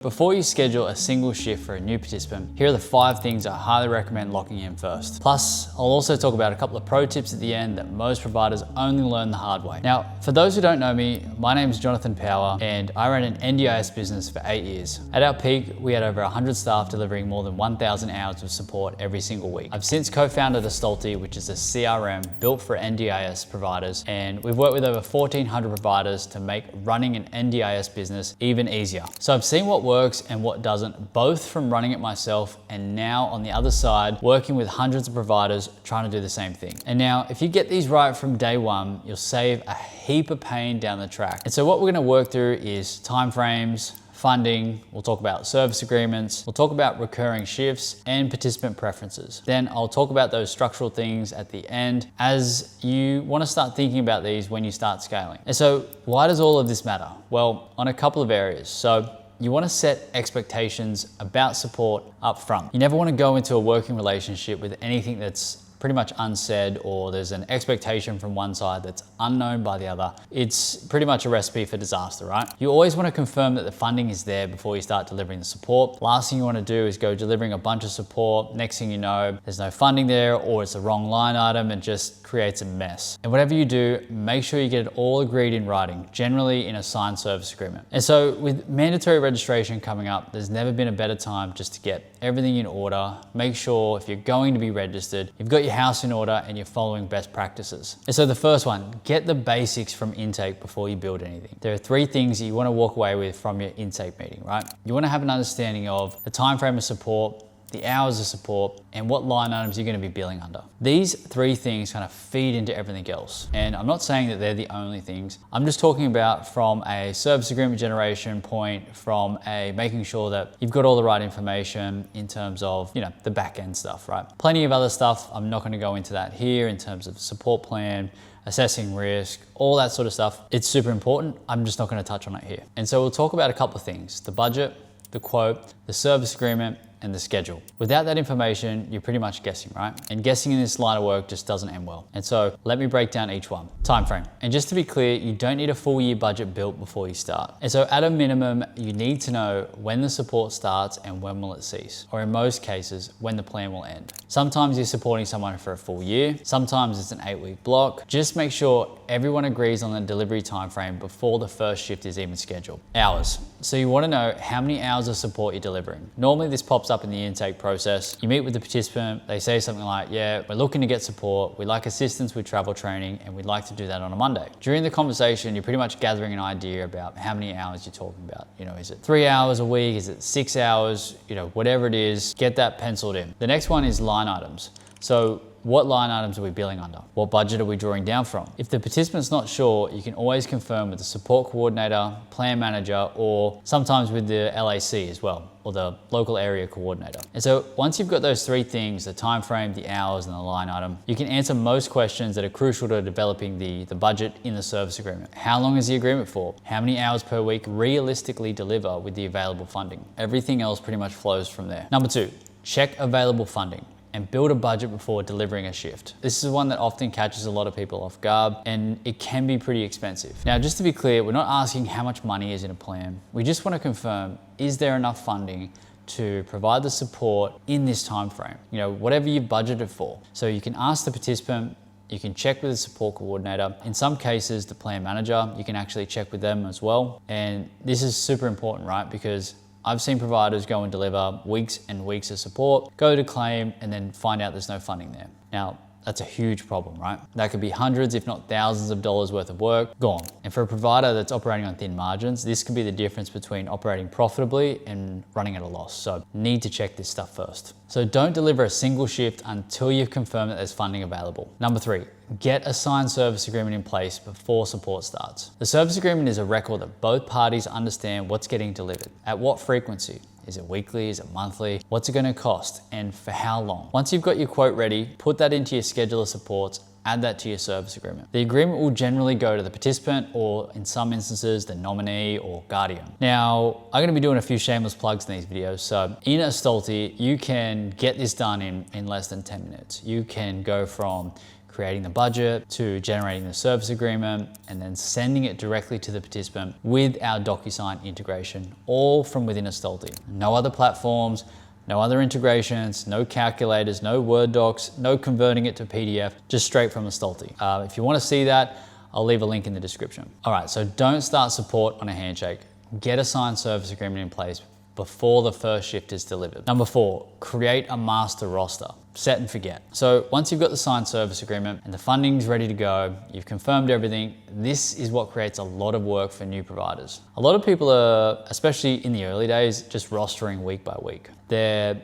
Before you schedule a single shift for a new participant, here are the 5 things I highly recommend locking in first. Plus, I'll also talk about a couple of pro tips at the end that most providers only learn the hard way. Now, for those who don't know me, my name is Jonathan Power and I ran an NDIS business for 8 years. At our peak, we had over 100 staff delivering more than 1,000 hours of support every single week. I've since co-founded Astalty, which is a CRM built for NDIS providers, and we've worked with over 1,400 providers to make running an NDIS business even easier. So I've seen what works and what doesn't, both from running it myself and now on the other side, working with hundreds of providers trying to do the same thing. And now, if you get these right from day one, you'll save a heap of pain down the track. And so what we're gonna work through is timeframes, funding, we'll talk about service agreements, we'll talk about recurring shifts and participant preferences. Then I'll talk about those structural things at the end as you want to start thinking about these when you start scaling. And so why does all of this matter? Well, on a couple of areas. So you want to set expectations about support up front. You never want to go into a working relationship with anything that's pretty much unsaid, or there's an expectation from one side that's unknown by the other. It's pretty much a recipe for disaster, right? You always want to confirm that the funding is there before you start delivering the support. Last thing you want to do is go delivering a bunch of support. Next thing you know, there's no funding there, or it's the wrong line item and just creates a mess. And whatever you do, make sure you get it all agreed in writing, generally in a signed service agreement. And so with mandatory registration coming up, there's never been a better time just to get everything in order. Make sure if you're going to be registered, you've got your house in order and you're following best practices. And so the first one, get the basics from intake before you build anything. There are 3 things that you want to walk away with from your intake meeting, right? You want to have an understanding of the time frame of support, the hours of support, and what line items you're going to be billing under. These 3 things kind of feed into everything else. And I'm not saying that they're the only things. I'm just talking about from a service agreement generation point, from a making sure that you've got all the right information in terms of, the back end stuff, right? Plenty of other stuff. I'm not going to go into that here in terms of support plan, assessing risk, all that sort of stuff. It's super important. I'm just not going to touch on it here. And so we'll talk about a couple of things: the budget, the quote, the service agreement, and the schedule. Without that information, you're pretty much guessing, right? And guessing in this line of work just doesn't end well. And so let me break down each one. Time frame. And just to be clear, you don't need a full year budget built before you start. And so at a minimum, you need to know when the support starts and when will it cease, or in most cases, when the plan will end. Sometimes you're supporting someone for a full year. Sometimes it's an 8-week block. Just make sure everyone agrees on the delivery time frame before the first shift is even scheduled. Hours. So you want to know how many hours of support you're delivering. Normally this pops up in the intake process. You meet with the participant, they say something like, yeah, we're looking to get support, we'd like assistance with travel training, and we'd like to do that on a Monday. During the conversation, you're pretty much gathering an idea about how many hours you're talking about. Is it 3 hours a week? Is it 6 hours? Whatever it is, get that penciled in. The next one is line items. So what line items are we billing under? What budget are we drawing down from? If the participant's not sure, you can always confirm with the support coordinator, plan manager, or sometimes with the LAC as well, or the local area coordinator. And so once you've got those 3 things, the time frame, the hours, and the line item, you can answer most questions that are crucial to developing the budget in the service agreement. How long is the agreement for? How many hours per week realistically deliver with the available funding? Everything else pretty much flows from there. Number 2, check available funding and build a budget before delivering a shift. This is one that often catches a lot of people off guard, and it can be pretty expensive. Now, just to be clear, we're not asking how much money is in a plan. We just want to confirm, is there enough funding to provide the support in this time frame? Whatever you've budgeted for. So you can ask the participant, you can check with the support coordinator. In some cases, the plan manager, you can actually check with them as well. And this is super important, right? Because I've seen providers go and deliver weeks and weeks of support, go to claim, and then find out there's no funding there. Now, that's a huge problem, right? That could be hundreds, if not thousands of dollars worth of work gone. And for a provider that's operating on thin margins, this could be the difference between operating profitably and running at a loss. So need to check this stuff first. So don't deliver a single shift until you've confirmed that there's funding available. Number 3, get a signed service agreement in place before support starts. The service agreement is a record that both parties understand what's getting delivered, at what frequency. Is it weekly? Is it monthly? What's it going to cost and for how long? Once you've got your quote ready, put that into your schedule of supports, add that to your service agreement. The agreement will generally go to the participant, or in some instances, the nominee or guardian. Now, I'm gonna be doing a few shameless plugs in these videos. So in Astalty, you can get this done in less than 10 minutes. You can go from creating the budget, to generating the service agreement, and then sending it directly to the participant with our DocuSign integration, all from within Astalty. No other platforms, no other integrations, no calculators, no Word docs, no converting it to PDF, just straight from Astalty. If you want to see that, I'll leave a link in the description. All right, so don't start support on a handshake. Get a signed service agreement in place before the first shift is delivered. Number 4, create a master roster. Set and forget. So once you've got the signed service agreement and the funding's ready to go, you've confirmed everything, this is what creates a lot of work for new providers. A lot of people are, especially in the early days, just rostering week by week. They're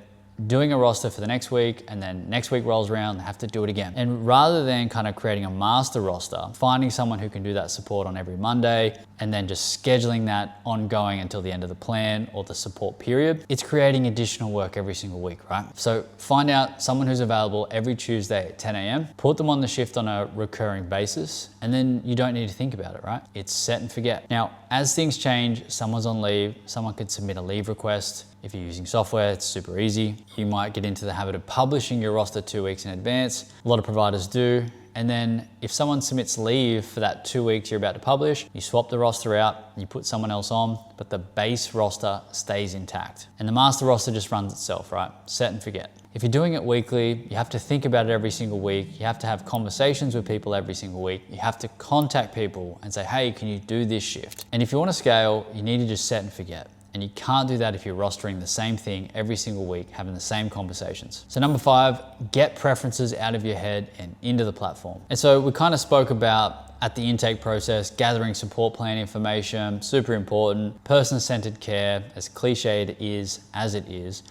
doing a roster for the next week, and then next week rolls around, they have to do it again. And rather than kind of creating a master roster, finding someone who can do that support on every Monday, and then just scheduling that ongoing until the end of the plan or the support period, it's creating additional work every single week, right? So find out someone who's available every Tuesday at 10 a.m., put them on the shift on a recurring basis, and then you don't need to think about it, right? It's set and forget. Now, as things change, someone's on leave, someone could submit a leave request. If you're using software, it's super easy. You might get into the habit of publishing your roster 2 weeks in advance. A lot of providers do. And then if someone submits leave for that 2 weeks you're about to publish, you swap the roster out, you put someone else on, but the base roster stays intact. And the master roster just runs itself, right? Set and forget. If you're doing it weekly, you have to think about it every single week. You have to have conversations with people every single week. You have to contact people and say, hey, can you do this shift? And if you want to scale, you need to just set and forget. And you can't do that if you're rostering the same thing every single week, having the same conversations. So number 5, get preferences out of your head and into the platform. And so we kind of spoke about at the intake process, gathering support plan information, super important. Person-centered care, as cliche it is, as it is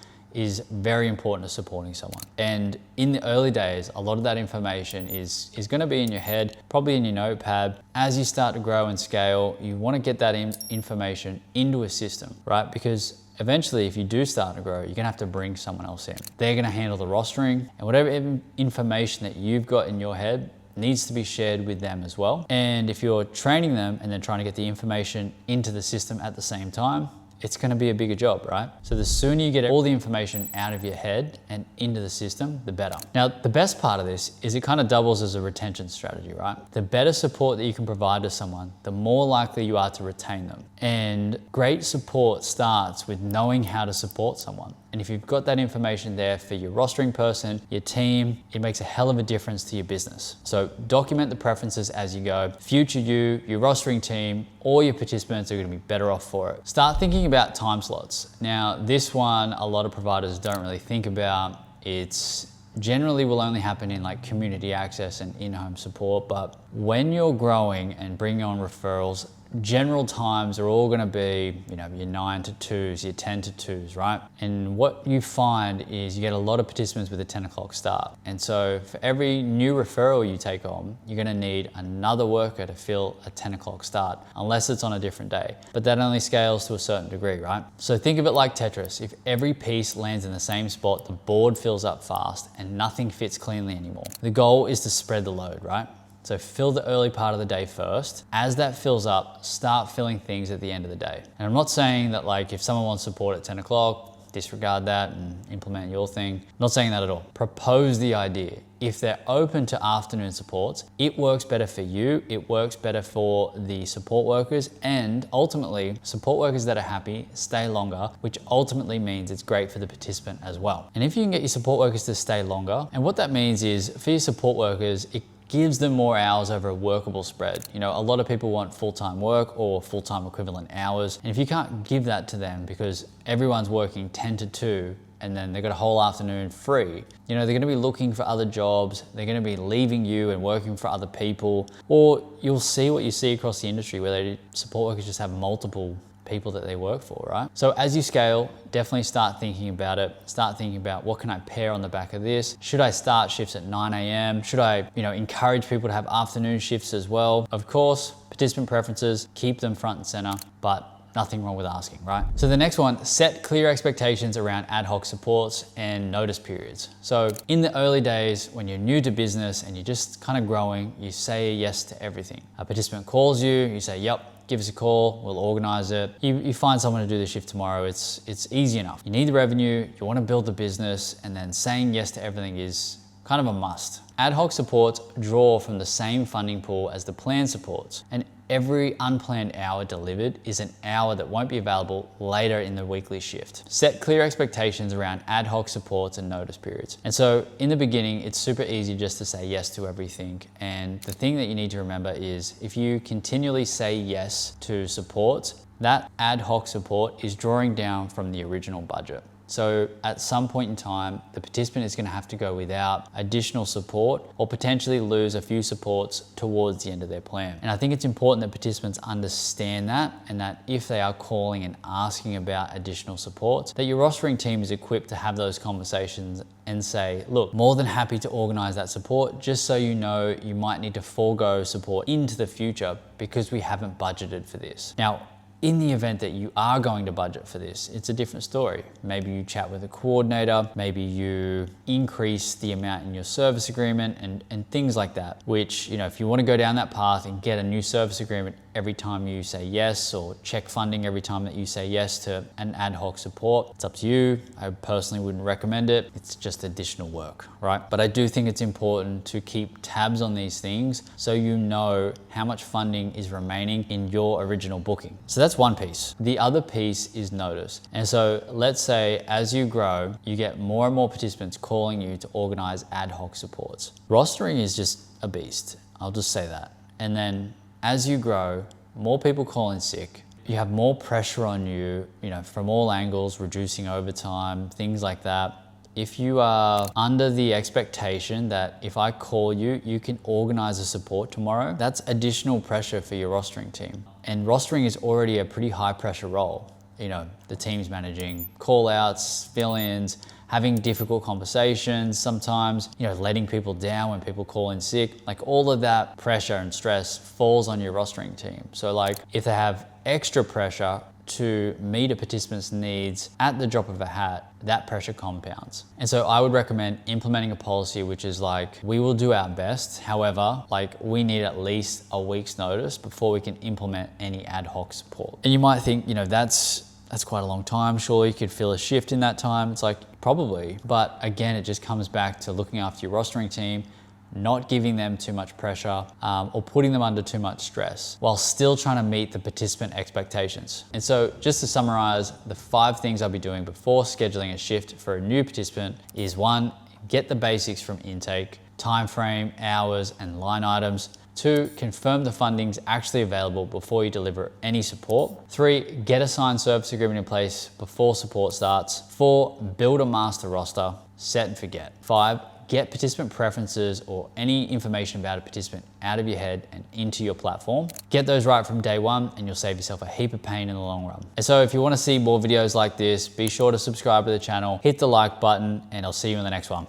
very important to supporting someone. And in the early days, a lot of that information is gonna be in your head, probably in your notepad. As you start to grow and scale, you wanna get that information into a system, right? Because eventually, if you do start to grow, you're gonna have to bring someone else in. They're gonna handle the rostering, and whatever information that you've got in your head needs to be shared with them as well. And if you're training them and then trying to get the information into the system at the same time, it's gonna be a bigger job, right? So the sooner you get all the information out of your head and into the system, the better. Now, the best part of this is it kind of doubles as a retention strategy, right? The better support that you can provide to someone, the more likely you are to retain them. And great support starts with knowing how to support someone. And if you've got that information there for your rostering person, your team, it makes a hell of a difference to your business. So document the preferences as you go. Future you, your rostering team, all your participants are gonna be better off for it. Start thinking about time slots. Now, this one, a lot of providers don't really think about. It's generally will only happen in like community access and in-home support, but when you're growing and bringing on referrals, general times are all gonna be, your 9 to 2s, your 10 to 2s, right? And what you find is you get a lot of participants with a 10 o'clock start. And so for every new referral you take on, you're gonna need another worker to fill a 10 o'clock start, unless it's on a different day. But that only scales to a certain degree, right? So think of it like Tetris. If every piece lands in the same spot, the board fills up fast and nothing fits cleanly anymore. The goal is to spread the load, right? So fill the early part of the day first. As that fills up, start filling things at the end of the day. And I'm not saying that like if someone wants support at 10 o'clock, disregard that and implement your thing. I'm not saying that at all. Propose the idea. If they're open to afternoon supports, it works better for you, it works better for the support workers, and ultimately, support workers that are happy stay longer, which ultimately means it's great for the participant as well. And if you can get your support workers to stay longer, and what that means is for your support workers, it gives them more hours over a workable spread. A lot of people want full-time work or full-time equivalent hours. And if you can't give that to them because everyone's working 10 to 2 and then they've got a whole afternoon free, they're gonna be looking for other jobs, they're gonna be leaving you and working for other people, or you'll see what you see across the industry where support workers just have multiple people that they work for, right? So as you scale, definitely start thinking about it. Start thinking about what can I pair on the back of this? Should I start shifts at 9 a.m.? Should I, encourage people to have afternoon shifts as well? Of course, participant preferences, keep them front and center, but nothing wrong with asking, right? So the next one, set clear expectations around ad hoc supports and notice periods. So in the early days, when you're new to business and you're just kind of growing, you say yes to everything. A participant calls you say, yep, give us a call, we'll organize it. You find someone to do the shift tomorrow, it's easy enough. You need the revenue, you wanna build the business, and then saying yes to everything is kind of a must. Ad hoc supports draw from the same funding pool as the planned supports, and every unplanned hour delivered is an hour that won't be available later in the weekly shift. Set clear expectations around ad hoc supports and notice periods. And so in the beginning, it's super easy just to say yes to everything. And the thing that you need to remember is if you continually say yes to supports, that ad hoc support is drawing down from the original budget. So at some point in time, the participant is going to have to go without additional support or potentially lose a few supports towards the end of their plan. And I think it's important that participants understand that, and that if they are calling and asking about additional supports, that your rostering team is equipped to have those conversations and say, look, more than happy to organize that support, just so you know you might need to forego support into the future because we haven't budgeted for this. Now, in the event that you are going to budget for this, it's a different story. Maybe you chat with a coordinator, maybe you increase the amount in your service agreement and things like that, which, if you want to go down that path and get a new service agreement every time you say yes, or check funding every time that you say yes to an ad hoc support, it's up to you. I personally wouldn't recommend it. It's just additional work, right? But I do think it's important to keep tabs on these things so you know how much funding is remaining in your original booking. So that's one piece. The other piece is notice. And so let's say as you grow, you get more and more participants calling you to organize ad hoc supports. Rostering is just a beast. I'll just say that. And then as you grow, more people call in sick. You have more pressure on you, from all angles, reducing overtime, things like that. If you are under the expectation that if I call you, you can organize a support tomorrow, that's additional pressure for your rostering team. And rostering is already a pretty high pressure role. The team's managing call outs, fill-ins, having difficult conversations sometimes, letting people down when people call in sick. Like all of that pressure and stress falls on your rostering team. So if they have extra pressure to meet a participant's needs at the drop of a hat, that pressure compounds. And so I would recommend implementing a policy which is we will do our best. However, we need at least a week's notice before we can implement any ad hoc support. And you might think, that's quite a long time. Surely you could fill a shift in that time. It's probably. But again, it just comes back to looking after your rostering team, not giving them too much pressure or putting them under too much stress while still trying to meet the participant expectations. And so just to summarize, the 5 things I'll be doing before scheduling a shift for a new participant is 1, get the basics from intake, time frame, hours, and line items. 2, confirm the funding's actually available before you deliver any support. 3, get a signed service agreement in place before support starts. 4, build a master roster, set and forget. 5, get participant preferences or any information about a participant out of your head and into your platform. Get those right from day one and you'll save yourself a heap of pain in the long run. And so if you want to see more videos like this, be sure to subscribe to the channel, hit the like button, and I'll see you in the next one.